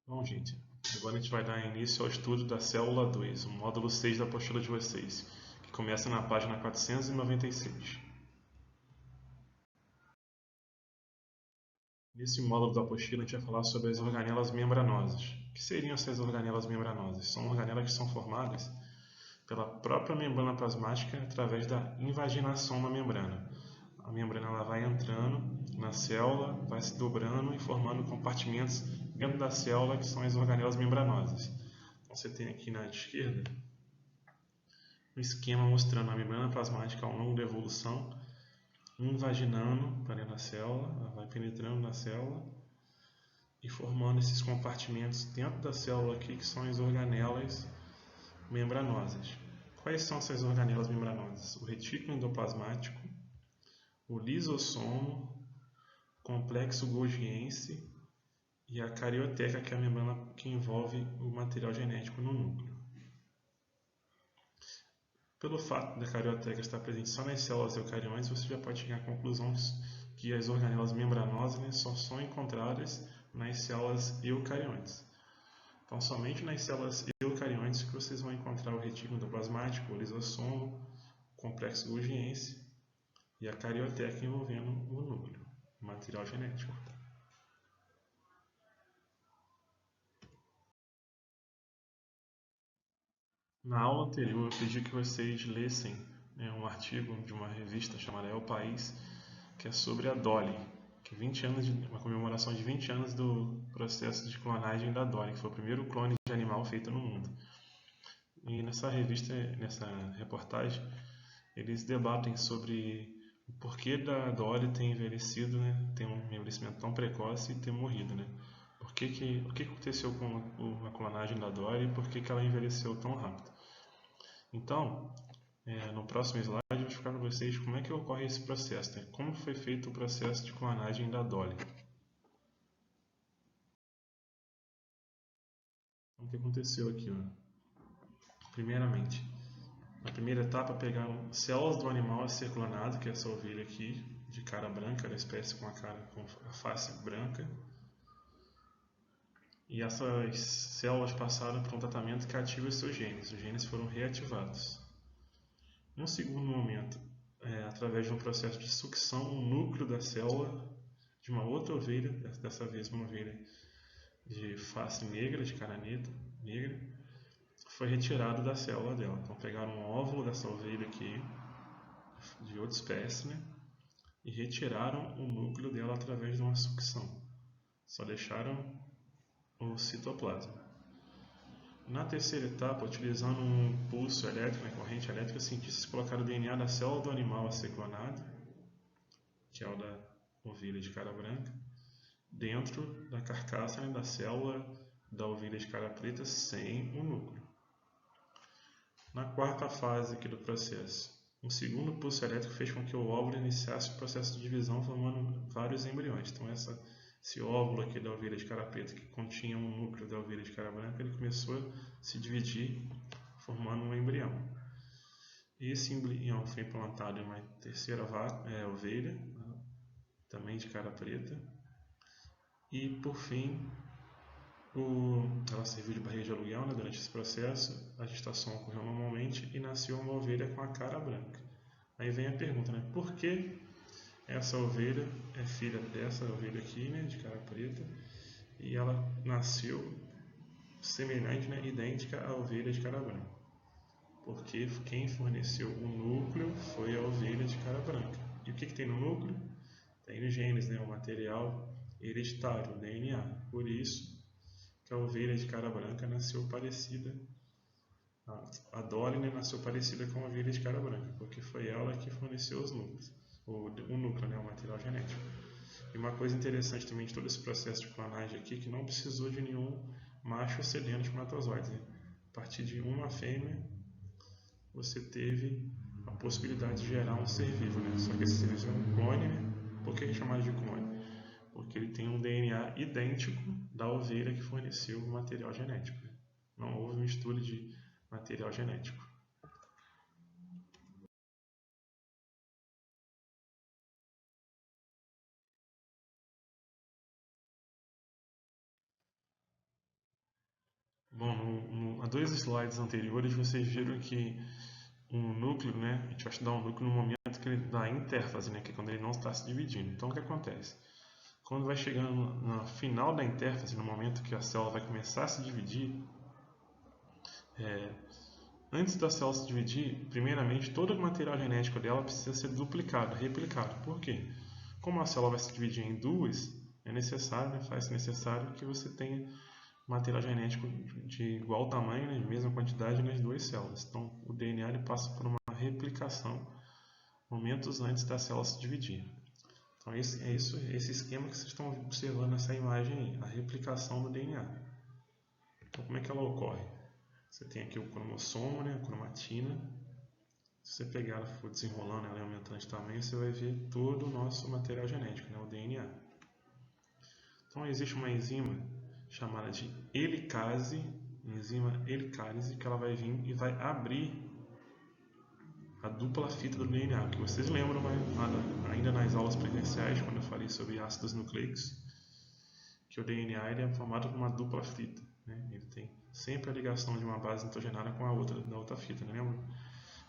Bom, gente, agora a gente vai dar início ao estudo da célula 2, o módulo 6 da apostila de vocês, que começa na página 496. Nesse módulo da apostila a gente vai falar sobre as organelas membranosas. O que seriam essas organelas membranosas? São organelas que são formadas pela própria membrana plasmática através da invaginação na membrana. A membrana ela vai entrando na célula, vai se dobrando e formando compartimentos dentro da célula que são as organelas membranosas. Então, você tem aqui na esquerda um esquema mostrando a membrana plasmática ao longo da evolução, invaginando para dentro da célula, ela vai penetrando na célula e formando esses compartimentos dentro da célula aqui que são as organelas membranosas. Quais são essas organelas membranosas? O retículo endoplasmático, o lisossomo, complexo golgiense e a carioteca, que é a membrana que envolve o material genético no núcleo. Pelo fato da carioteca estar presente só nas células eucariontes, você já pode chegar à conclusão que as organelas membranosas só são encontradas nas células eucariontes. Então, somente nas células eucariontes que vocês vão encontrar o retículo endoplasmático, o lisossomo, o complexo golgiense e a carioteca envolvendo o núcleo, o material genético. Na aula anterior, eu pedi que vocês lessem um artigo de uma revista chamada É o País, que é sobre a Dolly, que é uma comemoração de 20 anos do processo de clonagem da Dolly, que foi o primeiro clone de animal feito no mundo. E nessa revista, nessa reportagem, eles debatem sobre o porquê da Dolly ter envelhecido, ter um envelhecimento tão precoce e ter morrido. O que aconteceu com a clonagem da Dolly e por que ela envelheceu tão rápido. Então, no próximo slide eu vou explicar para vocês como é que ocorre esse processo, como foi feito o processo de clonagem da Dolly. Então, o que aconteceu aqui? Primeiramente, na primeira etapa pegaram células do animal a ser clonado, que é essa ovelha aqui, de cara branca, da espécie com a face branca. E essas células passaram por um tratamento que ativa seus genes. Os genes foram reativados. Num segundo momento, através de um processo de sucção, o núcleo da célula de uma outra ovelha, dessa vez uma ovelha de face negra, de cara negra, foi retirado da célula dela. Então pegaram um óvulo dessa ovelha aqui, de outra espécie, e retiraram o núcleo dela através de uma sucção. Só deixaram o citoplasma. Na terceira etapa, utilizando um pulso elétrico, uma corrente elétrica, cientistas colocaram o DNA da célula do animal a ser clonado, que é o da ovelha de cara branca, dentro da carcaça da célula da ovelha de cara preta sem o núcleo. Na quarta fase aqui do processo, um segundo pulso elétrico fez com que o óvulo iniciasse o processo de divisão, formando vários embriões. Então, esse óvulo aqui da ovelha de cara preta, que continha um núcleo da ovelha de cara branca, ele começou a se dividir, formando um embrião. Esse embrião foi implantado em uma terceira ovelha, também de cara preta, e por fim ela serviu de barriga de aluguel durante esse processo. A gestação ocorreu normalmente e nasceu uma ovelha com a cara branca. Aí vem a pergunta, por que essa ovelha é filha dessa ovelha aqui, de cara preta, e ela nasceu semelhante, idêntica à ovelha de cara branca? Porque quem forneceu o núcleo foi a ovelha de cara branca. E o que tem no núcleo? Tem os genes, o material hereditário, o DNA. Por isso que a ovelha de cara branca nasceu parecida, a Dolly nasceu parecida com a ovelha de cara branca, porque foi ela que forneceu os núcleos, o núcleo, o material genético. E uma coisa interessante também de todo esse processo de clonagem aqui, que não precisou de nenhum macho cedendo espermatozoides. A partir de uma fêmea, você teve a possibilidade de gerar um ser vivo. Só que esse ser vivo é um clone. Por que é chamado de clone? Porque ele tem um DNA idêntico da ovelha que forneceu o material genético. Não houve mistura de material genético. Bom, há 2 slides anteriores vocês viram que um núcleo, né, a gente vai estudar um núcleo no momento que ele dá a intérfase, né, que é quando ele não está se dividindo. Então o que acontece? Quando vai chegando no final da intérfase, no momento que a célula vai começar a se dividir, antes da célula se dividir, primeiramente todo o material genético dela precisa ser duplicado, replicado. Por quê? Como a célula vai se dividir em duas, é necessário, né, faz-se necessário que você tenha material genético de igual tamanho, né, de mesma quantidade nas duas células. Então, o DNA ele passa por uma replicação momentos antes da célula se dividir. Então, esse esquema que vocês estão observando nessa imagem aí, a replicação do DNA. Então, como é que ela ocorre? Você tem aqui o cromossomo, né, a cromatina. Se você pegar ela e for desenrolando, ela aumentando de tamanho, você vai ver todo o nosso material genético, né, o DNA. Então, existe uma enzima chamada de helicase, que ela vai vir e vai abrir a dupla fita do DNA, que vocês lembram, né, ainda nas aulas presenciais, quando eu falei sobre ácidos nucleicos, que o DNA ele é formado por uma dupla fita, né? Ele tem sempre a ligação de uma base nitrogenada com a outra, da outra fita, né? Lembra?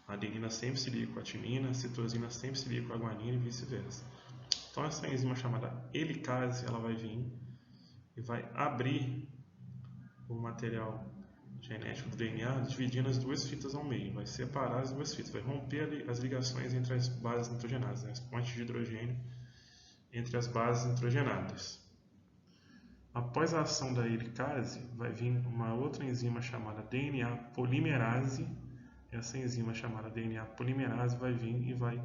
A adenina sempre se liga com a timina, a citosina sempre se liga com a guanina e vice-versa. Então essa enzima chamada helicase, ela vai vir e vai abrir o material genético do DNA, dividindo as duas fitas ao meio, vai separar as duas fitas, vai romper as ligações entre as bases nitrogenadas, né, as pontes de hidrogênio entre as bases nitrogenadas. Após a ação da helicase, vai vir uma outra enzima chamada DNA polimerase. Essa enzima chamada DNA polimerase vai vir e vai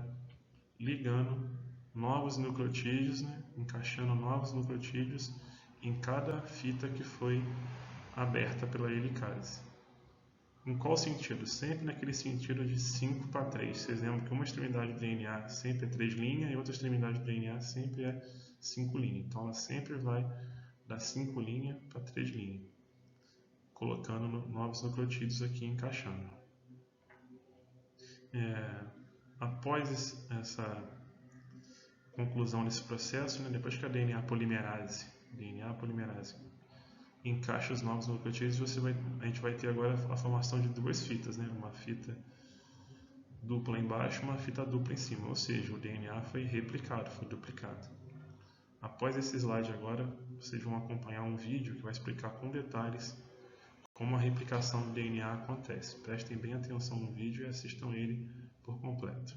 ligando novos nucleotídeos, né, encaixando novos nucleotídeos em cada fita que foi aberta pela helicase. Em qual sentido? Sempre naquele sentido de 5 para 3. Vocês lembram que uma extremidade do DNA sempre é 3 linhas e outra extremidade do DNA sempre é 5 linhas. Então ela sempre vai da 5 linhas para 3 linhas, colocando novos nucleotídeos aqui encaixando. Após essa conclusão desse processo, né, depois que a DNA polimerase encaixa os novos nucleotídeos, a gente vai ter agora a formação de duas fitas, né, uma fita dupla embaixo e uma fita dupla em cima, ou seja, o DNA foi replicado, foi duplicado. Após esse slide agora, vocês vão acompanhar um vídeo que vai explicar com detalhes como a replicação do DNA acontece. Prestem bem atenção no vídeo e assistam ele por completo.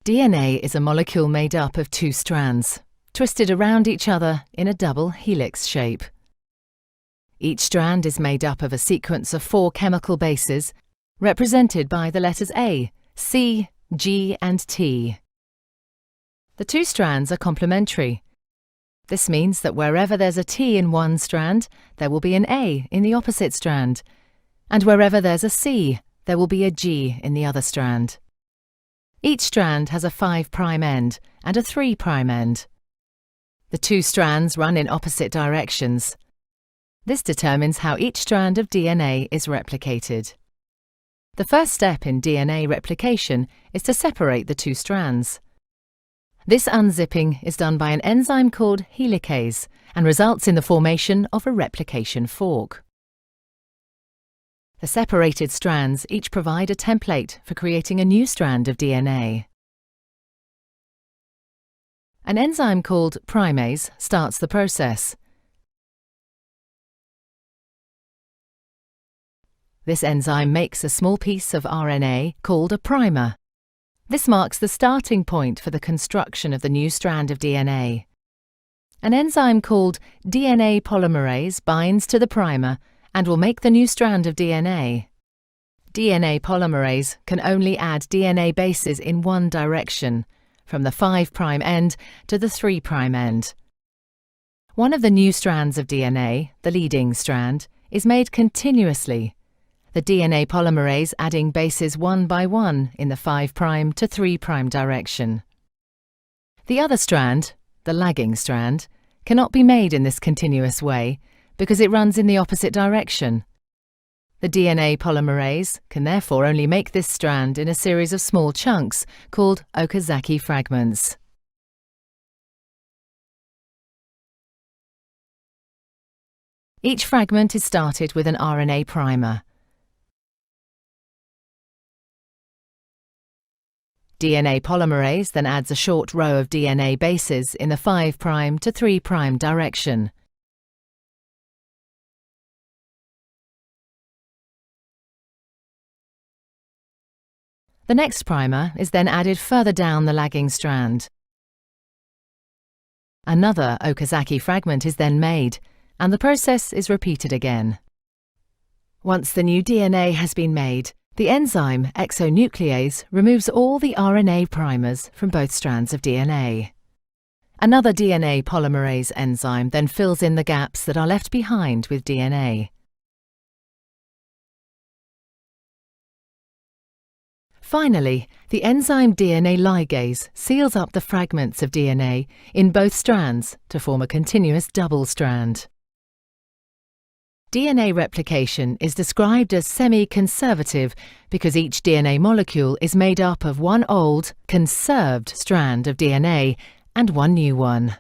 DNA is a molecule made up of 2 strands, twisted around each other in a double helix shape. Each strand is made up of a sequence of 4 chemical bases, represented by the letters A, C, G and T. The 2 strands are complementary. This means that wherever there's a T in one strand, there will be an A in the opposite strand, and wherever there's a C, there will be a G in the other strand. Each strand has a 5' end and a 3' end. The 2 strands run in opposite directions. This determines how each strand of DNA is replicated. The first step in DNA replication is to separate the 2 strands. This unzipping is done by an enzyme called helicase and results in the formation of a replication fork. The separated strands each provide a template for creating a new strand of DNA. An enzyme called primase starts the process. This enzyme makes a small piece of RNA called a primer. This marks the starting point for the construction of the new strand of DNA. An enzyme called DNA polymerase binds to the primer and will make the new strand of DNA. DNA polymerase can only add DNA bases in one direction, from the 5' end to the 3' end. One of the new strands of DNA, the leading strand, is made continuously, the DNA polymerase adding bases one by one in the 5' to 3' direction. The other strand, the lagging strand, cannot be made in this continuous way, because it runs in the opposite direction. The DNA polymerase can therefore only make this strand in a series of small chunks called Okazaki fragments. Each fragment is started with an RNA primer. DNA polymerase then adds a short row of DNA bases in the 5' to 3' direction. The next primer is then added further down the lagging strand. Another Okazaki fragment is then made, and the process is repeated again. Once the new DNA has been made, the enzyme exonuclease removes all the RNA primers from both strands of DNA. Another DNA polymerase enzyme then fills in the gaps that are left behind with DNA. Finally, the enzyme DNA ligase seals up the fragments of DNA in both strands to form a continuous double strand. DNA replication is described as semi-conservative because each DNA molecule is made up of one old, conserved strand of DNA and one new one.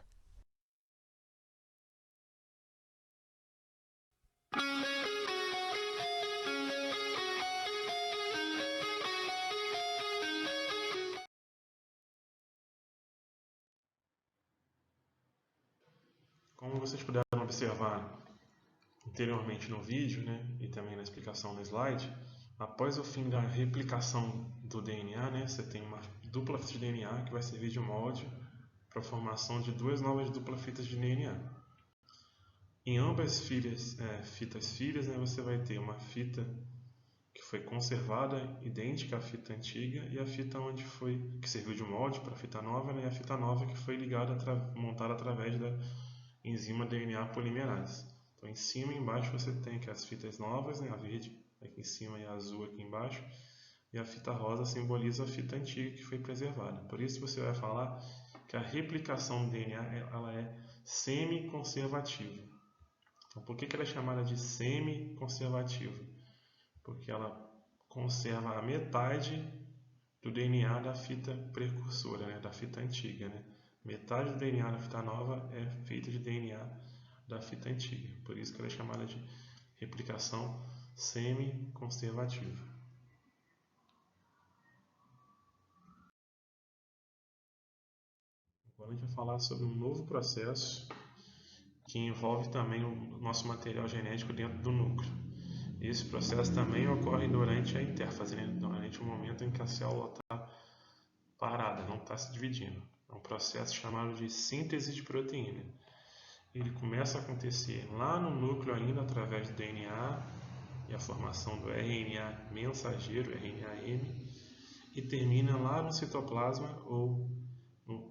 Como vocês puderam observar anteriormente no vídeo, e também na explicação no slide, após o fim da replicação do DNA, você tem uma dupla fita de DNA que vai servir de molde para a formação de duas novas duplas fitas de DNA. Em ambas fitas filhas, você vai ter uma fita que foi conservada, idêntica à fita antiga, e a fita que serviu de molde para a fita nova, e a fita nova que foi montada através da enzima DNA polimerase. Então, em cima e embaixo você tem aqui as fitas novas, a verde aqui em cima e a azul aqui embaixo, e a fita rosa simboliza a fita antiga que foi preservada. Por isso você vai falar que a replicação do DNA ela é semi-conservativa. Então, por que ela é chamada de semi-conservativa? Porque ela conserva a metade do DNA da fita precursora, da fita antiga. Metade do DNA da fita nova é feita de DNA da fita antiga. Por isso que ela é chamada de replicação semi-conservativa. Agora a gente vai falar sobre um novo processo que envolve também o nosso material genético dentro do núcleo. Esse processo também ocorre durante a intérfase, durante o momento em que a célula está parada, não está se dividindo. É um processo chamado de síntese de proteína. Ele começa a acontecer lá no núcleo ainda através do DNA e a formação do RNA mensageiro, RNA-M, e termina lá no citoplasma ou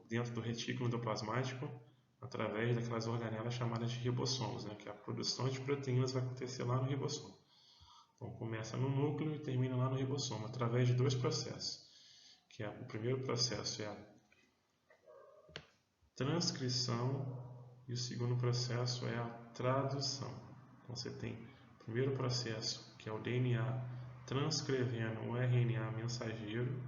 dentro do retículo endoplasmático através daquelas organelas chamadas de ribossomos, que a produção de proteínas vai acontecer lá no ribossomo. Então começa no núcleo e termina lá no ribossomo através de dois processos. O primeiro processo é a transcrição e o segundo processo é a tradução. Então você tem o primeiro processo, que é o DNA transcrevendo o RNA mensageiro,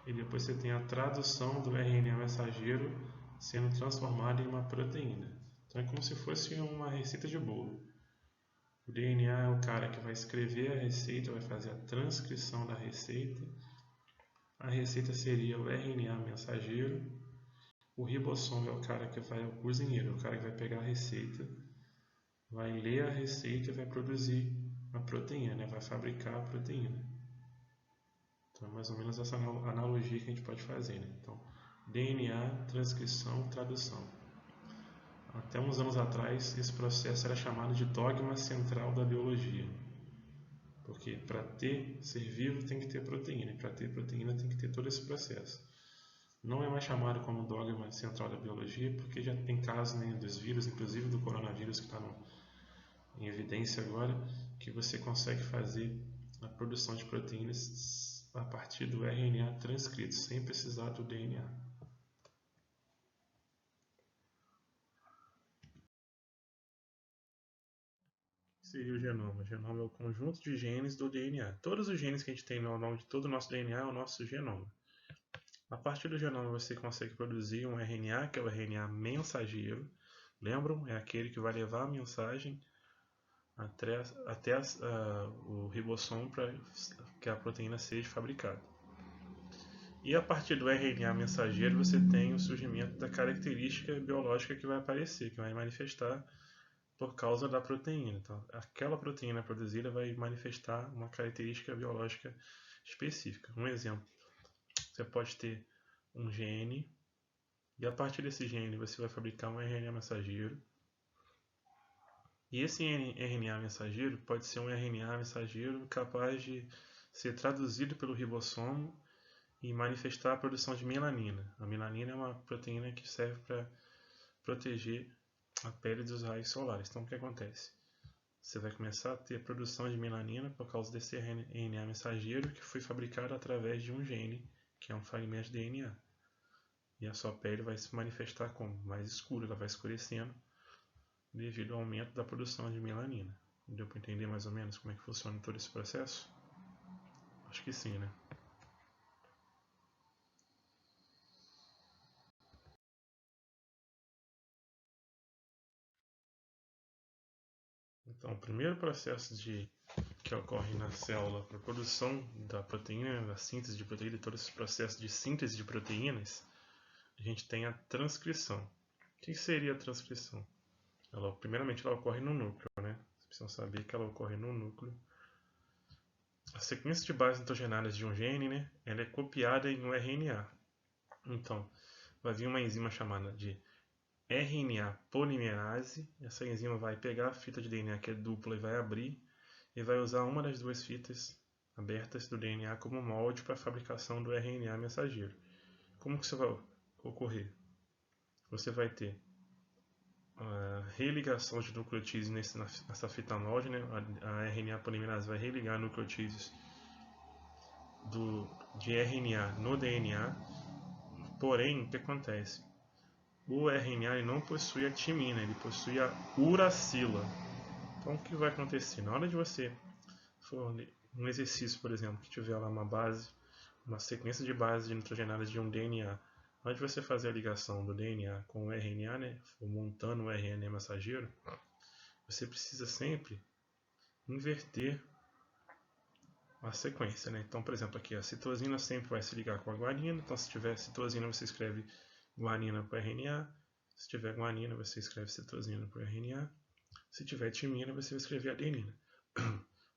e depois você tem a tradução do RNA mensageiro sendo transformado em uma proteína. Então é como se fosse uma receita de bolo. O DNA é o cara que vai escrever a receita, vai fazer a transcrição da receita. A receita seria o RNA mensageiro. O ribossomo é o cara que vai, o cozinheiro, é o cara que vai pegar a receita, vai ler a receita e vai produzir a proteína, vai fabricar a proteína. Então é mais ou menos essa analogia que a gente pode fazer. Então, DNA, transcrição, tradução. Até uns anos atrás, esse processo era chamado de dogma central da biologia. Porque para ter ser vivo tem que ter proteína, e para ter proteína tem que ter todo esse processo. Não é mais chamado como dogma central da biologia, porque já tem casos dos vírus, inclusive do coronavírus que está em evidência agora, que você consegue fazer a produção de proteínas a partir do RNA transcrito, sem precisar do DNA. seria o genoma? O genoma é o conjunto de genes do DNA. Todos os genes que a gente tem ao longo de todo o nosso DNA é o nosso genoma. A partir do genoma você consegue produzir um RNA, que é o RNA mensageiro. Lembram? É aquele que vai levar a mensagem até o ribossomo para que a proteína seja fabricada. E a partir do RNA mensageiro você tem o surgimento da característica biológica que vai aparecer, que vai manifestar por causa da proteína. Então, aquela proteína produzida vai manifestar uma característica biológica específica. Um exemplo, você pode ter um gene, e a partir desse gene você vai fabricar um RNA mensageiro. E esse RNA mensageiro pode ser um RNA mensageiro capaz de ser traduzido pelo ribossomo e manifestar a produção de melanina. A melanina é uma proteína que serve para proteger a pele dos raios solares. Então, o que acontece? Você vai começar a ter produção de melanina por causa desse RNA mensageiro que foi fabricado através de um gene, que é um fragmento de DNA. E a sua pele vai se manifestar como mais escura, ela vai escurecendo devido ao aumento da produção de melanina. Deu para entender mais ou menos como é que funciona todo esse processo? Acho que sim, né? Então, o primeiro processo que ocorre na célula para a produção da proteína, a síntese de proteína e todo esse processo de síntese de proteínas, a gente tem a transcrição. O que seria a transcrição? Primeiramente, ela ocorre no núcleo, né? Vocês precisam saber que ela ocorre no núcleo. A sequência de bases nitrogenadas de um gene, né? Ela é copiada em um RNA. Então, vai vir uma enzima chamada de RNA polimerase. Essa enzima vai pegar a fita de DNA que é dupla e vai abrir e vai usar uma das duas fitas abertas do DNA como molde para a fabricação do RNA mensageiro. Como que isso vai ocorrer? Você vai ter a religação de nucleotídeos nessa fita molde, né? A RNA polimerase vai religar nucleotídeos de RNA no DNA. Porém, o que acontece? O RNA não possui a timina, ele possui a uracila. Então, o que vai acontecer? Na hora de você for um exercício, por exemplo, que tiver lá uma sequência de bases nitrogenadas de um DNA, na hora de você fazer a ligação do DNA com o RNA, né, for montando o RNA mensageiro, você precisa sempre inverter a sequência, né? Então, por exemplo, aqui a citosina sempre vai se ligar com a guanina. Então, se tiver citosina, você escreve guanina para RNA. Se tiver guanina, você escreve citosina para RNA. Se tiver timina, você vai escrever adenina.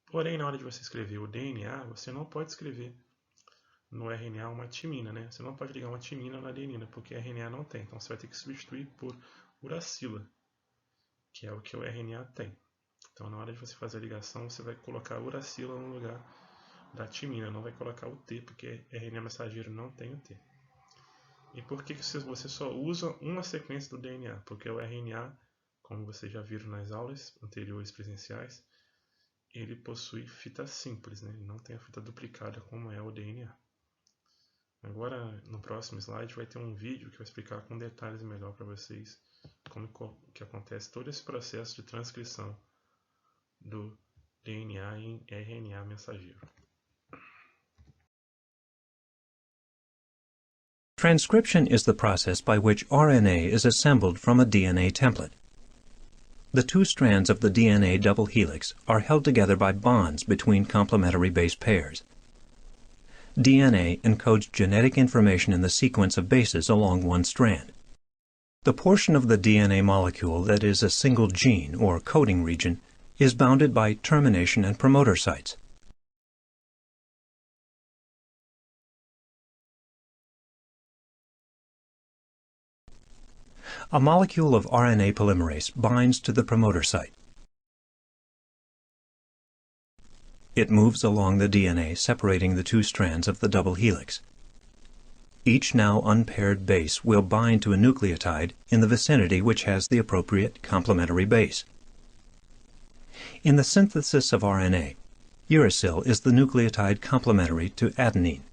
Porém, na hora de você escrever o DNA, você não pode escrever no RNA uma timina, né? Você não pode ligar uma timina na adenina, porque RNA não tem. Então, você vai ter que substituir por uracila, que é o que o RNA tem. Então, na hora de você fazer a ligação, você vai colocar a uracila no lugar da timina, não vai colocar o T, porque RNA mensageiro não tem o T. E por que você só usa uma sequência do DNA? Porque o RNA, como vocês já viram nas aulas anteriores presenciais, ele possui fita simples, né? Ele não tem a fita duplicada como é o DNA. Agora, no próximo slide, vai ter um vídeo que vai explicar com detalhes melhor para vocês como que acontece todo esse processo de transcrição do DNA em RNA mensageiro. Transcription is the process by which RNA is assembled from a DNA template. The two strands of the DNA double helix are held together by bonds between complementary base pairs. DNA encodes genetic information in the sequence of bases along one strand. The portion of the DNA molecule that is a single gene or coding region is bounded by termination and promoter sites. A molecule of RNA polymerase binds to the promoter site. It moves along the DNA separating the two strands of the double helix. Each now unpaired base will bind to a nucleotide in the vicinity which has the appropriate complementary base. In the synthesis of RNA, uracil is the nucleotide complementary to adenine.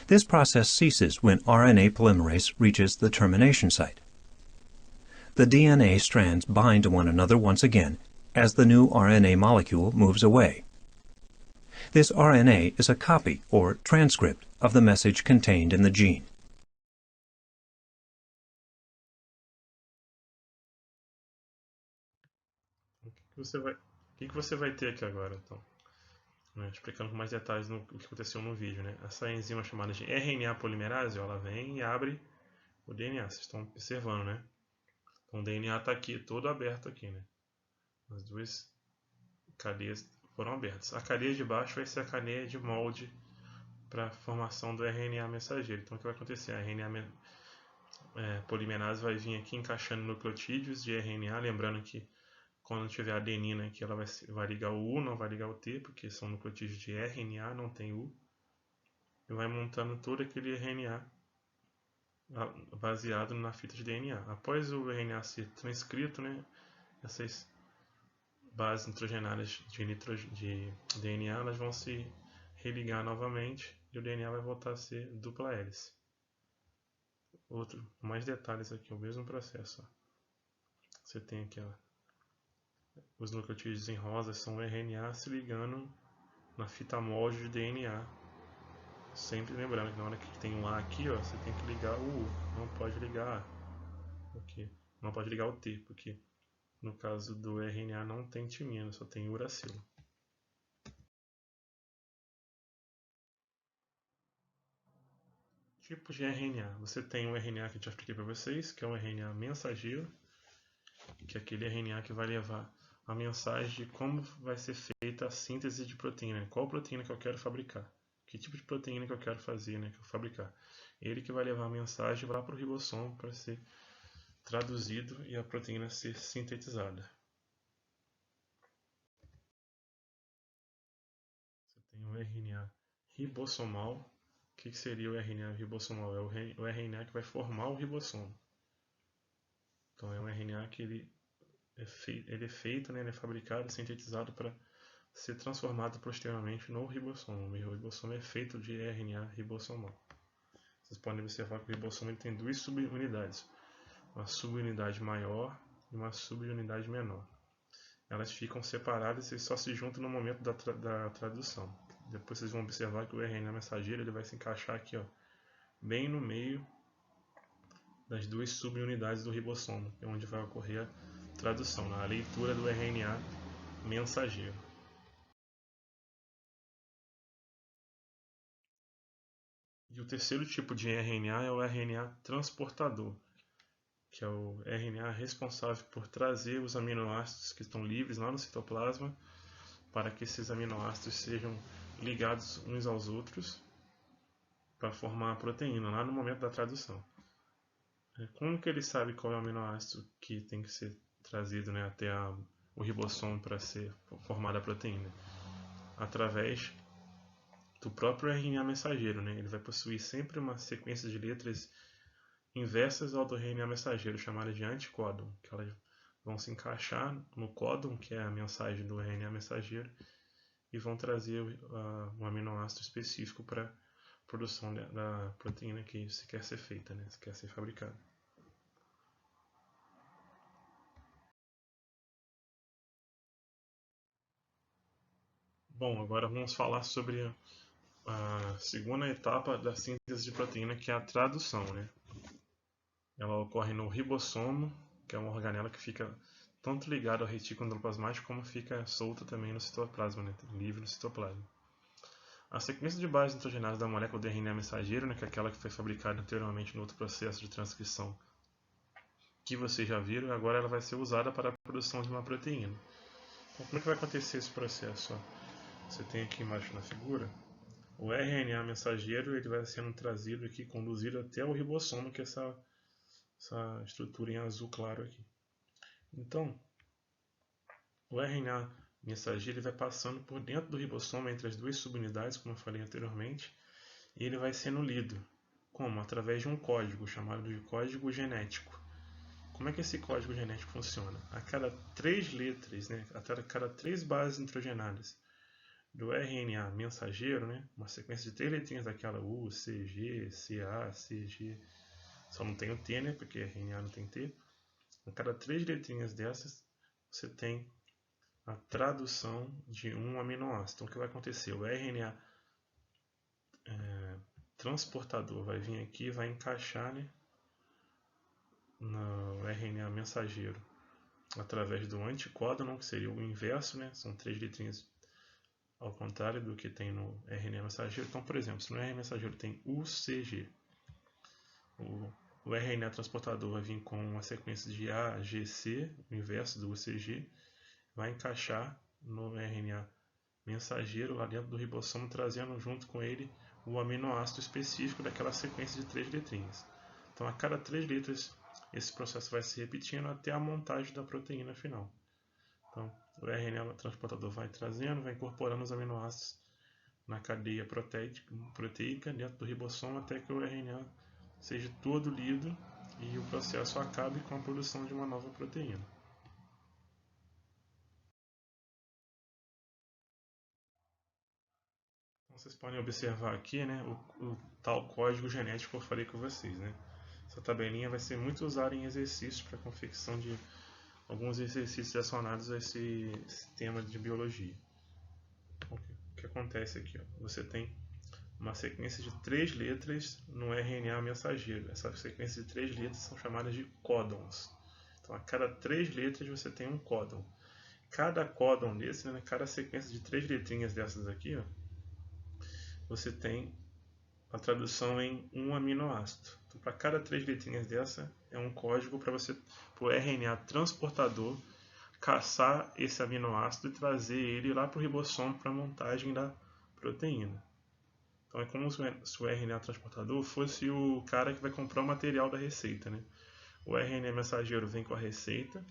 This process ceases when RNA polymerase reaches the termination site. The DNA strands bind to one another once again as the new RNA molecule moves away. This RNA is a copy or transcript of the message contained in the gene. O que você vai ter aqui agora, então? Explicando com mais detalhes o que aconteceu no vídeo, né? Essa enzima chamada de RNA polimerase, ela vem e abre o DNA. Vocês estão observando, né? Então o DNA está aqui, todo aberto aqui, né? As duas cadeias foram abertas. A cadeia de baixo vai ser a cadeia de molde para a formação do RNA mensageiro. Então o que vai acontecer? A RNA polimerase vai vir aqui encaixando nucleotídeos de RNA, lembrando que quando tiver adenina aqui, ela vai ligar o U, não vai ligar o T, porque são nucleotídeos de RNA, não tem U. E vai montando todo aquele RNA baseado na fita de DNA. Após o RNA ser transcrito, né, essas bases nitrogenadas de DNA elas vão se religar novamente e o DNA vai voltar a ser dupla hélice. Mais detalhes aqui, o mesmo processo. Ó. Você tem aqui, ó, os nucleotídeos em rosa são o RNA se ligando na fita molde de DNA. Sempre lembrando que na hora que tem um A aqui, ó, você tem que ligar o U, não pode ligar A, porque não pode ligar o T, porque no caso do RNA não tem timina, só tem uracilo. Tipos de RNA. Você tem o RNA que eu já expliquei para vocês, que é um RNA mensageiro, que é aquele RNA que vai levar a mensagem de como vai ser feita a síntese de proteína, qual proteína que eu quero fabricar, que tipo de proteína que eu quero fazer, né, que eu fabricar. Ele que vai levar a mensagem lá para o ribossomo para ser traduzido e a proteína ser sintetizada. Você tem o RNA ribossomal. O que seria o RNA ribossomal? É o RNA que vai formar o ribossomo. Então é um RNA que ele é feito, né, ele é fabricado, sintetizado para ser transformado posteriormente no ribossomo. O ribossomo é feito de RNA ribossomal. Vocês podem observar que o ribossomo ele tem duas subunidades, uma subunidade maior e uma subunidade menor. Elas ficam separadas e só se juntam no momento da tradução. Depois vocês vão observar que o RNA mensageiro ele vai se encaixar aqui, ó, bem no meio das duas subunidades do ribossomo, que é onde vai ocorrer a tradução, a leitura do RNA mensageiro. E o terceiro tipo de RNA é o RNA transportador, que é o RNA responsável por trazer os aminoácidos que estão livres lá no citoplasma para que esses aminoácidos sejam ligados uns aos outros para formar a proteína lá no momento da tradução. Como que ele sabe qual é o aminoácido que tem que ser trazido, né, até o ribossomo para ser formada a proteína? Através do próprio RNA mensageiro, né? Ele vai possuir sempre uma sequência de letras inversas ao do RNA mensageiro, chamada de anticódon, que elas vão se encaixar no códon, que é a mensagem do RNA mensageiro, e vão trazer um aminoácido específico para a produção da proteína que se quer ser feita, né? Se quer ser fabricada. Bom, agora vamos falar sobre a segunda etapa da síntese de proteína, que é a tradução, né? Ela ocorre no ribossomo, que é uma organela que fica tanto ligado ao retículo endoplasmático como fica solta também no citoplasma, né? Livre no citoplasma. A sequência de bases nitrogenadas da molécula do RNA mensageiro, né, que é aquela que foi fabricada anteriormente no outro processo de transcrição que vocês já viram, agora ela vai ser usada para a produção de uma proteína. Então, como é que vai acontecer esse processo? Você tem aqui embaixo na figura o RNA mensageiro, ele vai sendo trazido aqui, conduzido até o ribossomo, que é essa estrutura em azul claro aqui. Então, o RNA mensageiro ele vai passando por dentro do ribossomo entre as duas subunidades, como eu falei anteriormente, e ele vai sendo lido. Como? Através de um código chamado de código genético. Como é que esse código genético funciona? A cada 3 letras, né, a cada 3 bases nitrogenadas do RNA mensageiro, né? Uma sequência de 3 letrinhas daquela U, C, G, CA, CG. Só não tem o T, né? Porque RNA não tem T. A cada 3 letrinhas dessas, você tem a tradução de um aminoácido. Então, o que vai acontecer? O RNA transportador vai vir aqui e vai encaixar, né, no RNA mensageiro através do anticódon, que seria o inverso, né? São 3 letrinhas ao contrário do que tem no RNA mensageiro. Então, por exemplo, se no RNA mensageiro tem UCG, o RNA transportador vai vir com uma sequência de AGC, o inverso do UCG, vai encaixar no RNA mensageiro lá dentro do ribossomo, trazendo junto com ele o aminoácido específico daquela sequência de 3 letrinhas. Então, a cada 3 letras, esse processo vai se repetindo até a montagem da proteína final. Então, o RNA transportador vai trazendo, vai incorporando os aminoácidos na cadeia proteica dentro do ribossomo até que o RNA seja todo lido e o processo acabe com a produção de uma nova proteína. Então, vocês podem observar aqui, né, o tal código genético que eu falei com vocês, né? Essa tabelinha vai ser muito usada em exercícios para confecção de alguns exercícios relacionados a esse tema de biologia. O que acontece aqui? Ó? Você tem uma sequência de 3 letras no RNA mensageiro. Essa sequência de 3 letras são chamadas de códons. Então, a cada 3 letras você tem um códon. Cada códon desse, né, cada sequência de 3 letrinhas dessas aqui, ó, você tem a tradução em um aminoácido. Então, para cada 3 letrinhas dessa, é um código para o RNA transportador caçar esse aminoácido e trazer ele lá para o ribossomo para a montagem da proteína. Então é como se o RNA transportador fosse o cara que vai comprar o material da receita, né? O RNA mensageiro vem com a receita,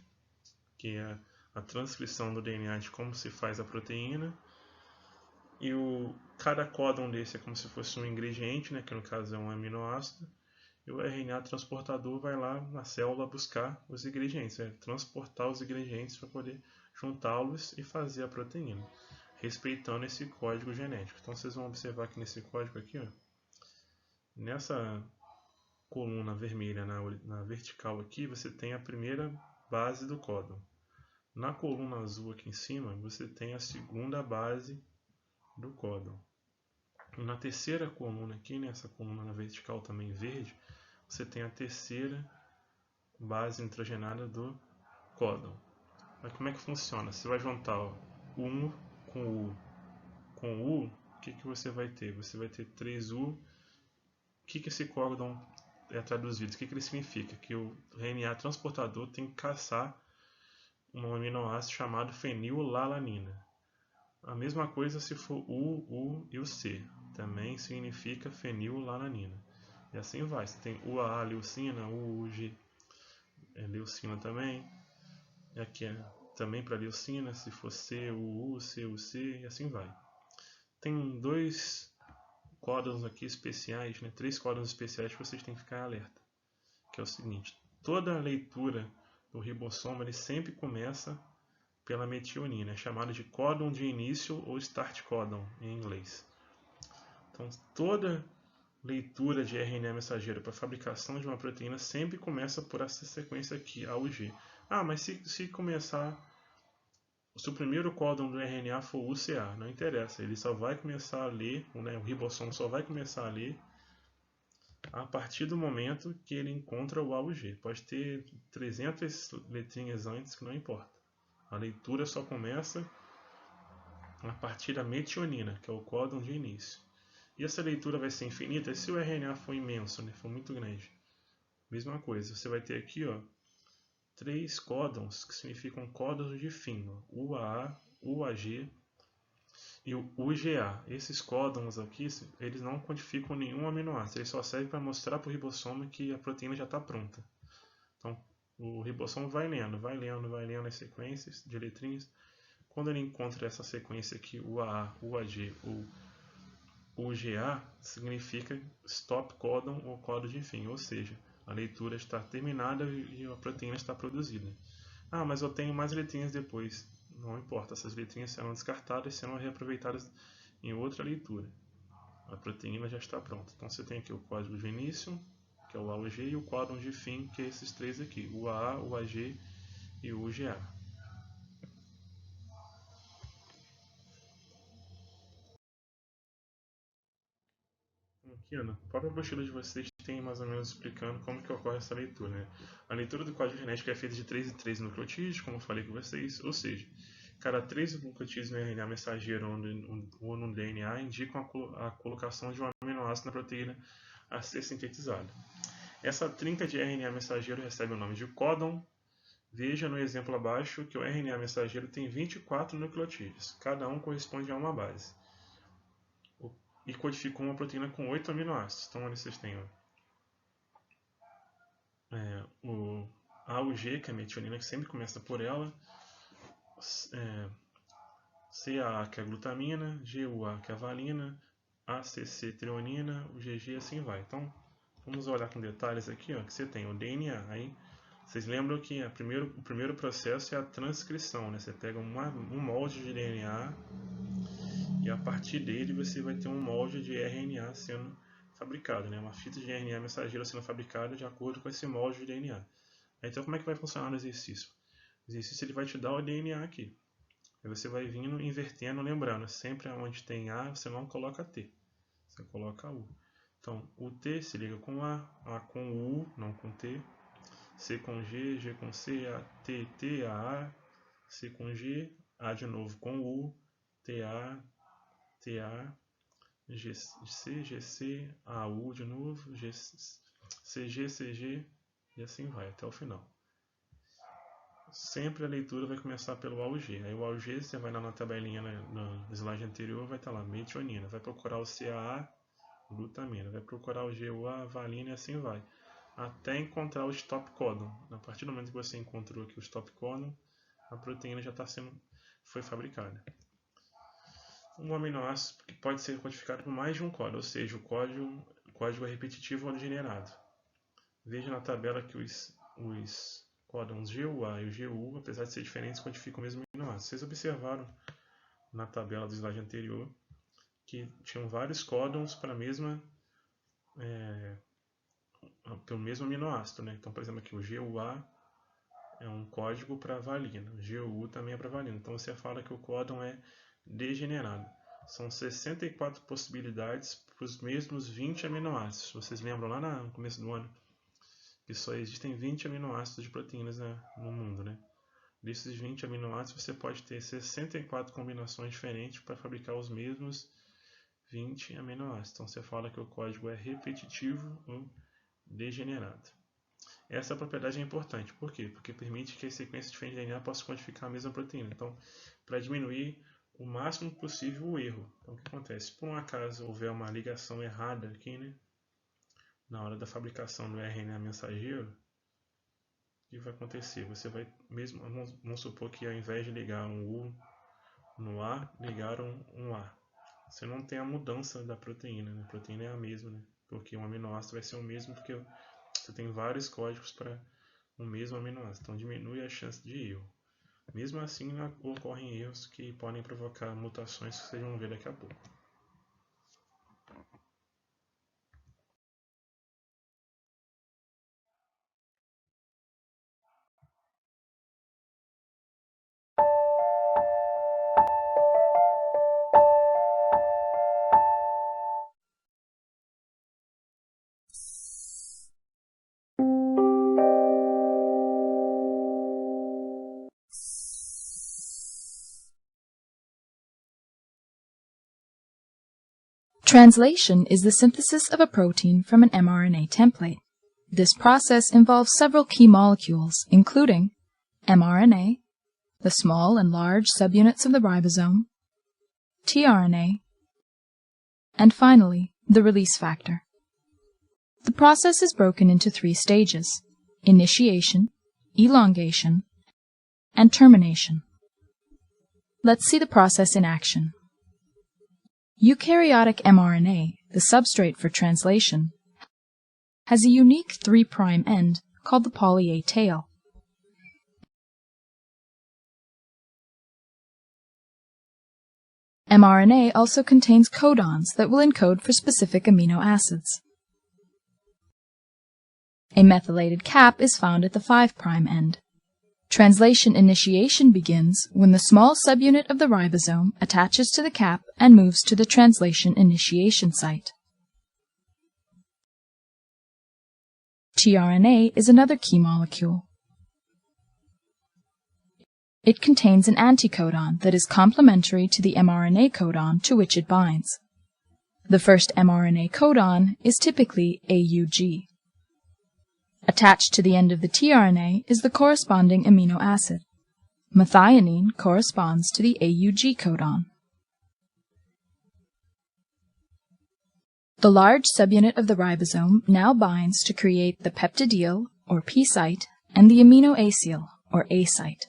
que é a transcrição do DNA de como se faz a proteína, e cada códon desse é como se fosse um ingrediente, né? Que no caso é um aminoácido, e o RNA transportador vai lá na célula buscar os ingredientes, transportar os ingredientes para poder juntá-los e fazer a proteína, respeitando esse código genético. Então vocês vão observar que nesse código aqui, ó, nessa coluna vermelha na vertical aqui, você tem a primeira base do códon. Na coluna azul aqui em cima, você tem a segunda base do códon. Na terceira coluna aqui, nessa coluna na vertical também verde, você tem a terceira base nitrogenada do códon. Mas como é que funciona? Você vai juntar o 1 com o U. Com o U, o que você vai ter? Você vai ter 3U. O que esse códon é traduzido? O que ele significa? Que o RNA transportador tem que caçar um aminoácido chamado fenilalanina. A mesma coisa se for U e o C. Também significa fenilalanina. E assim vai. Você tem UAA, leucina, UG, leucina também. E aqui é também para leucina, se for C, UU, CUC, e assim vai. Tem 2 códons aqui especiais, né? 3 códons especiais que vocês têm que ficar alerta. Que é o seguinte, toda leitura do ribossomo ele sempre começa pela metionina, é chamado de códon de início ou start códon em inglês. Então, toda leitura de RNA mensageiro para fabricação de uma proteína sempre começa por essa sequência aqui, AUG. Ah, mas se começar, se o primeiro códon do RNA for UCA, não interessa, ele só vai começar a ler, né, o ribossomo só vai começar a ler a partir do momento que ele encontra o AUG. Pode ter 300 letrinhas antes, que não importa. A leitura só começa a partir da metionina, que é o códon de início. E essa leitura vai ser infinita se o RNA for imenso, né, for muito grande. Mesma coisa, você vai ter aqui, ó, 3 códons que significam códons de fim, ó, UAA, UAG e o UGA. Esses códons aqui, eles não codificam nenhum aminoácido, eles só servem para mostrar para o ribossomo que a proteína já está pronta. Então, o ribossomo vai lendo as sequências de letrinhas. Quando ele encontra essa sequência aqui, UAA, UAG ou UGA, significa stop códon ou códon de fim, ou seja, a leitura está terminada e a proteína está produzida. Ah, mas eu tenho mais letrinhas depois. não importa, essas letrinhas serão descartadas e serão reaproveitadas em outra leitura. A proteína já está pronta. Então você tem aqui o código de início, que é o AUG, e o códon de fim, que é esses três aqui, o AA, o AG e o UGA. Aqui, na própria apostila de vocês tem mais ou menos explicando como que ocorre essa leitura, né? A leitura do código genético é feita de 3 em 3 nucleotídeos, como eu falei com vocês, ou seja, cada 3 nucleotídeos no RNA mensageiro ou no DNA indicam a colocação de um aminoácido na proteína a ser sintetizada. Essa trinca de RNA mensageiro recebe o nome de códon. Veja no exemplo abaixo que o RNA mensageiro tem 24 nucleotídeos, cada um corresponde a uma base. E codificou uma proteína com 8 aminoácidos. Então, olha, vocês têm o AUG, que é a metionina, que sempre começa por ela, CAA, que é a glutamina, GUA, que é a valina, ACC, treonina, o GG, assim vai. Então, vamos olhar com detalhes aqui, ó, que você tem o DNA. Aí, vocês lembram que o primeiro processo é a transcrição, né? Você pega um molde de DNA e a partir dele você vai ter um molde de RNA sendo fabricado, né? Uma fita de RNA mensageiro sendo fabricada de acordo com esse molde de DNA. Então, como é que vai funcionar no exercício? O exercício ele vai te dar o DNA aqui. Aí você vai vindo invertendo, lembrando, sempre onde tem A, você não coloca T, você coloca U. Então, o T se liga com A com U, não com T, C com G, G com C, T, A, C com G, A de novo com U, TA, GC, GC, AU de novo, CG, CG, e assim vai até o final. Sempre a leitura vai começar pelo AUG. Aí o AUG, você vai lá na tabelinha no slide anterior, vai estar lá, metionina. Vai procurar o CAA, glutamina. Vai procurar o GUA, valina, e assim vai. Até encontrar o stop codon. A partir do momento que você encontrou aqui o stop codon, a proteína já foi fabricada. Um aminoácido que pode ser codificado por mais de um código, ou seja, o código é repetitivo ou degenerado. Veja na tabela que os códons GUA e o GU, apesar de ser diferentes, codificam o mesmo aminoácido. Vocês observaram na tabela do slide anterior que tinham vários códons para pelo mesmo aminoácido, né? Então, por exemplo, aqui o GUA é um código para valina, o GU também é para valina. Então, você fala que o códon é degenerado. São 64 possibilidades para os mesmos 20 aminoácidos. Vocês lembram lá no começo do ano que só existem 20 aminoácidos de proteínas no mundo, né? Desses 20 aminoácidos, você pode ter 64 combinações diferentes para fabricar os mesmos 20 aminoácidos. Então, você fala que o código é repetitivo ou degenerado. Essa propriedade é importante. Por quê? Porque permite que as sequências diferentes de DNA possam codificar a mesma proteína. Então, para diminuir o máximo possível o erro. Então, o que acontece? Se por um acaso houver uma ligação errada aqui, né? Na hora da fabricação do RNA mensageiro, o que vai acontecer? Você vai, vamos supor que ao invés de ligar um U no A, ligaram um A. Você não tem a mudança da proteína, né? A proteína é a mesma, né? Porque um aminoácido vai ser o mesmo, porque você tem vários códigos para o mesmo aminoácido. Então diminui a chance de erro. Mesmo assim, ocorrem erros que podem provocar mutações que vocês vão ver daqui a pouco. Translation is the synthesis of a protein from an mRNA template. This process involves several key molecules, including mRNA, the small and large subunits of the ribosome, tRNA, and finally, the release factor. The process is broken into 3 stages: initiation, elongation, and termination. Let's see the process in action. Eukaryotic mRNA, the substrate for translation, has a unique 3' end called the poly A tail. mRNA also contains codons that will encode for specific amino acids. A methylated cap is found at the 5' end. Translation initiation begins when the small subunit of the ribosome attaches to the cap and moves to the translation initiation site. tRNA is another key molecule. It contains an anticodon that is complementary to the mRNA codon to which it binds. The first mRNA codon is typically AUG. Attached to the end of the tRNA is the corresponding amino acid. Methionine corresponds to the AUG codon. The large subunit of the ribosome now binds to create the peptidyl, or P site, and the aminoacyl, or A site.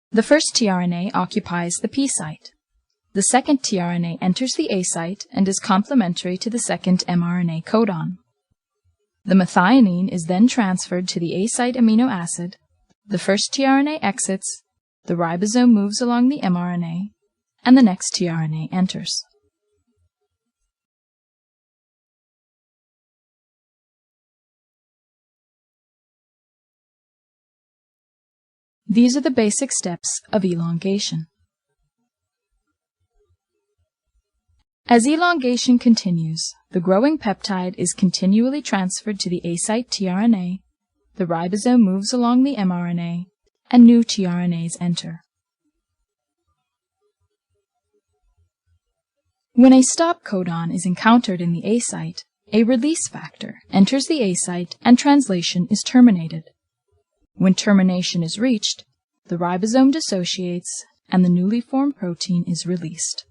The first tRNA occupies the P site. The second tRNA enters the A site and is complementary to the second mRNA codon. The methionine is then transferred to the A site amino acid, the first tRNA exits, the ribosome moves along the mRNA, and the next tRNA enters. These are the basic steps of elongation. As elongation continues, the growing peptide is continually transferred to the A site tRNA, the ribosome moves along the mRNA, and new tRNAs enter. When a stop codon is encountered in the A site, a release factor enters the A site and translation is terminated. When termination is reached, the ribosome dissociates and the newly formed protein is released.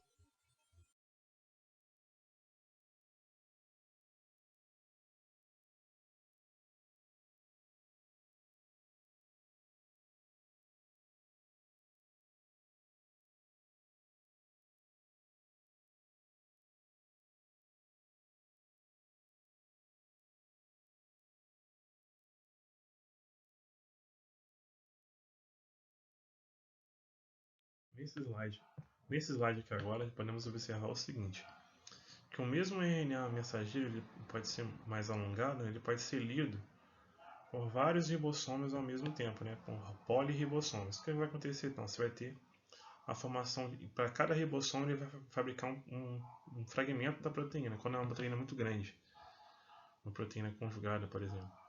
Nesse slide aqui agora, podemos observar o seguinte, que o mesmo RNA mensageiro ele pode ser mais alongado, ele pode ser lido por vários ribossomos ao mesmo tempo, por polirribossomos. O que vai acontecer então? Você vai ter a formação, para cada ribossomo ele vai fabricar um fragmento da proteína, quando é uma proteína muito grande, uma proteína conjugada, por exemplo.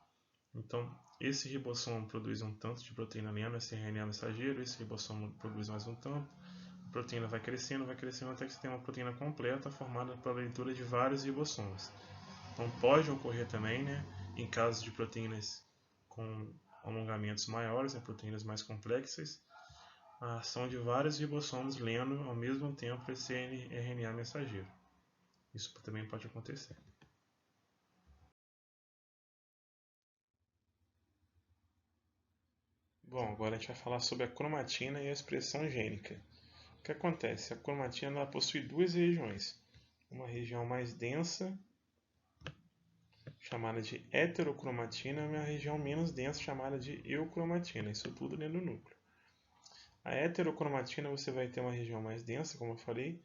Então, esse ribossomo produz um tanto de proteína lendo esse RNA mensageiro, esse ribossomo produz mais um tanto, a proteína vai crescendo até que você tem uma proteína completa formada pela leitura de vários ribossomos. Então, pode ocorrer também, em casos de proteínas com alongamentos maiores, proteínas mais complexas, a ação de vários ribossomos lendo ao mesmo tempo esse RNA mensageiro. Isso também pode acontecer. Bom, agora a gente vai falar sobre a cromatina e a expressão gênica. O que acontece? A cromatina ela possui duas regiões. Uma região mais densa, chamada de heterocromatina, e uma região menos densa, chamada de eucromatina. Isso tudo dentro do núcleo. A heterocromatina você vai ter uma região mais densa, como eu falei.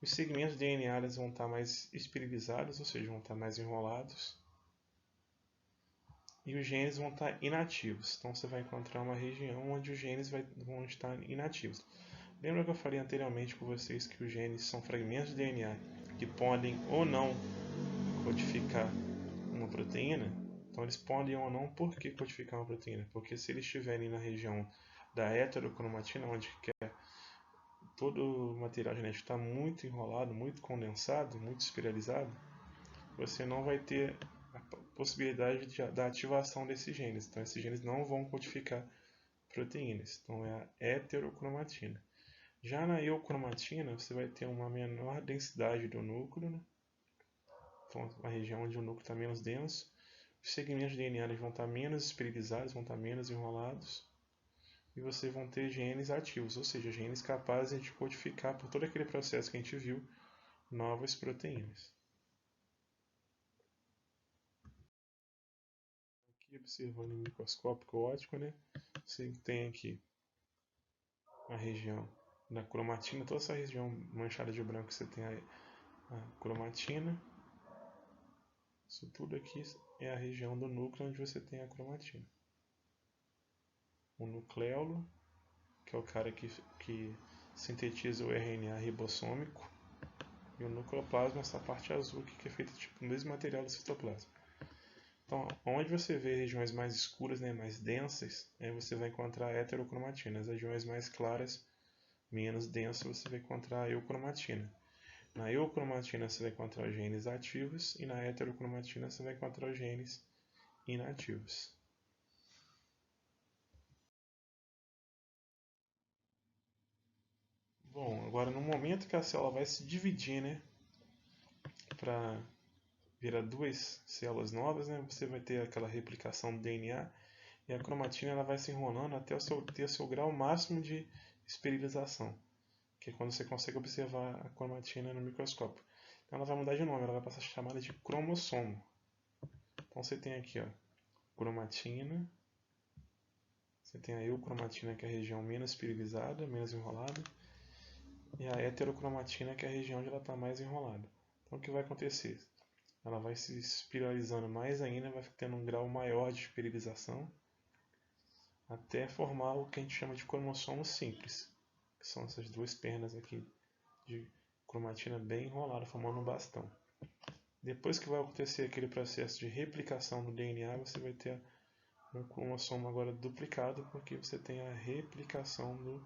Os segmentos de DNA vão estar mais espiralizados, ou seja, vão estar mais enrolados. E os genes vão estar inativos. Então você vai encontrar uma região onde os genes vão estar inativos. Lembra que eu falei anteriormente com vocês que os genes são fragmentos de DNA que podem ou não codificar uma proteína? Então eles podem ou não, por que codificar uma proteína? Porque se eles estiverem na região da heterocromatina, onde todo o material genético está muito enrolado, muito condensado, muito espiralizado, você não vai ter a possibilidade da ativação desses genes. Então esses genes não vão codificar proteínas. Então é a heterocromatina. Já na eucromatina, você vai ter uma menor densidade do núcleo, então uma região onde o núcleo está menos denso. Os segmentos de DNA vão estar menos espiralizados, vão estar menos enrolados. E vocês vão ter genes ativos, ou seja, genes capazes de codificar, por todo aquele processo que a gente viu, novas proteínas. Aqui observando o microscópio óptico, você tem aqui a região da cromatina, toda essa região manchada de branco, você tem a cromatina. Isso tudo aqui é a região do núcleo onde você tem a cromatina. O nucleolo, que é o cara que sintetiza o RNA ribossômico, e o nucleoplasma, essa parte azul aqui, que é feita tipo, do mesmo material do citoplasma. Então, onde você vê regiões mais escuras, né, mais densas, você vai encontrar heterocromatina. As regiões mais claras, menos densas, você vai encontrar eucromatina. Na eucromatina você vai encontrar os genes ativos e na heterocromatina você vai encontrar os genes inativos. Bom, agora no momento que a célula vai se dividir, né, para virar duas células novas, né, você vai ter aquela replicação do DNA e a cromatina ela vai se enrolando até ter o seu grau máximo de esterilização, que é quando você consegue observar a cromatina no microscópio. Então ela vai mudar de nome, ela vai passar a ser chamada de cromossomo. Então você tem aqui, ó, cromatina, você tem a eucromatina, que é a região menos espirilizada, menos enrolada, e a heterocromatina, que é a região onde ela está mais enrolada. Então o que vai acontecer? Ela vai se espiralizando mais ainda, vai tendo um grau maior de esterilização, até formar o que a gente chama de cromossomo simples, que são essas duas pernas aqui de cromatina bem enrolada, formando um bastão. Depois que vai acontecer aquele processo de replicação do DNA, você vai ter um cromossomo agora duplicado, porque você tem a replicação do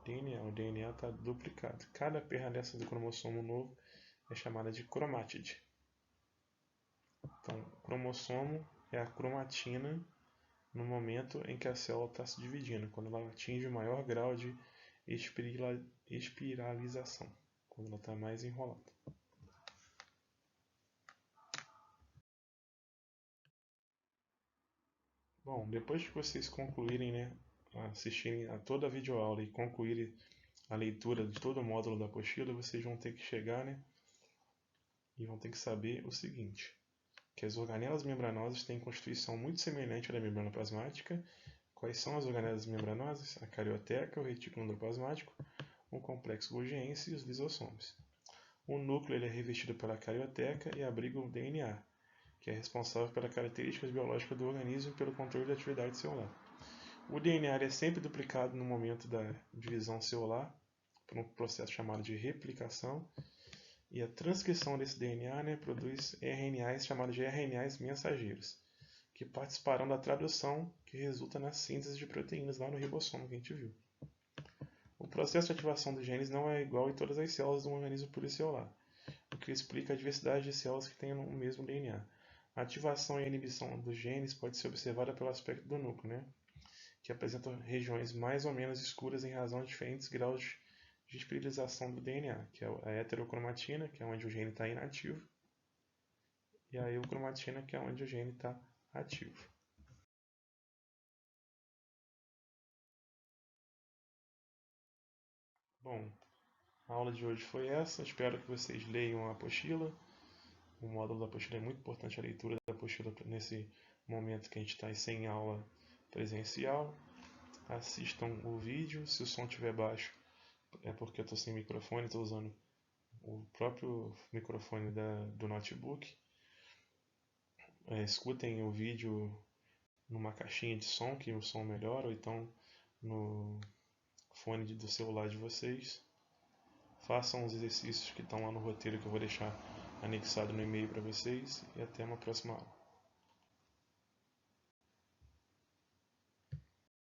DNA. O DNA está duplicado. Cada perna dessa do cromossomo novo é chamada de cromátide. Então, cromossomo é a cromatina no momento em que a célula está se dividindo, quando ela atinge o maior grau de espiralização, quando ela está mais enrolada. Bom, depois que vocês concluírem, né, assistirem a toda a videoaula e concluírem a leitura de todo o módulo da apostila, vocês vão ter que chegar, né, e vão ter que saber o seguinte, que as organelas membranosas têm constituição muito semelhante à da membrana plasmática. Quais são as organelas membranosas? A carioteca, o retículo endoplasmático, o complexo golgiense e os lisossomos. O núcleo ele é revestido pela carioteca e abriga o DNA, que é responsável pelas características biológicas do organismo e pelo controle da atividade celular. O DNA é sempre duplicado no momento da divisão celular, por um processo chamado de replicação, e a transcrição desse DNA, né, produz RNAs chamados de RNAs mensageiros, que participarão da tradução que resulta na síntese de proteínas lá no ribossomo que a gente viu. O processo de ativação dos genes não é igual em todas as células do organismo pluricelular, o que explica a diversidade de células que têm o mesmo DNA. A ativação e a inibição dos genes pode ser observada pelo aspecto do núcleo, né, que apresenta regiões mais ou menos escuras em razão de diferentes graus de esterilização do DNA, que é a heterocromatina, que é onde o gene está inativo, e a eucromatina, que é onde o gene está ativo. Bom, a aula de hoje foi essa. Espero que vocês leiam a apostila. O módulo da apostila é muito importante, a leitura da apostila nesse momento que a gente está sem aula presencial. Assistam o vídeo. Se o som estiver baixo, é porque eu estou sem microfone, estou usando o próprio microfone do notebook. Escutem o vídeo numa caixinha de som, que o som melhora, ou então no fone do celular de vocês. Façam os exercícios que estão lá no roteiro que eu vou deixar anexado no e-mail para vocês e até uma próxima aula.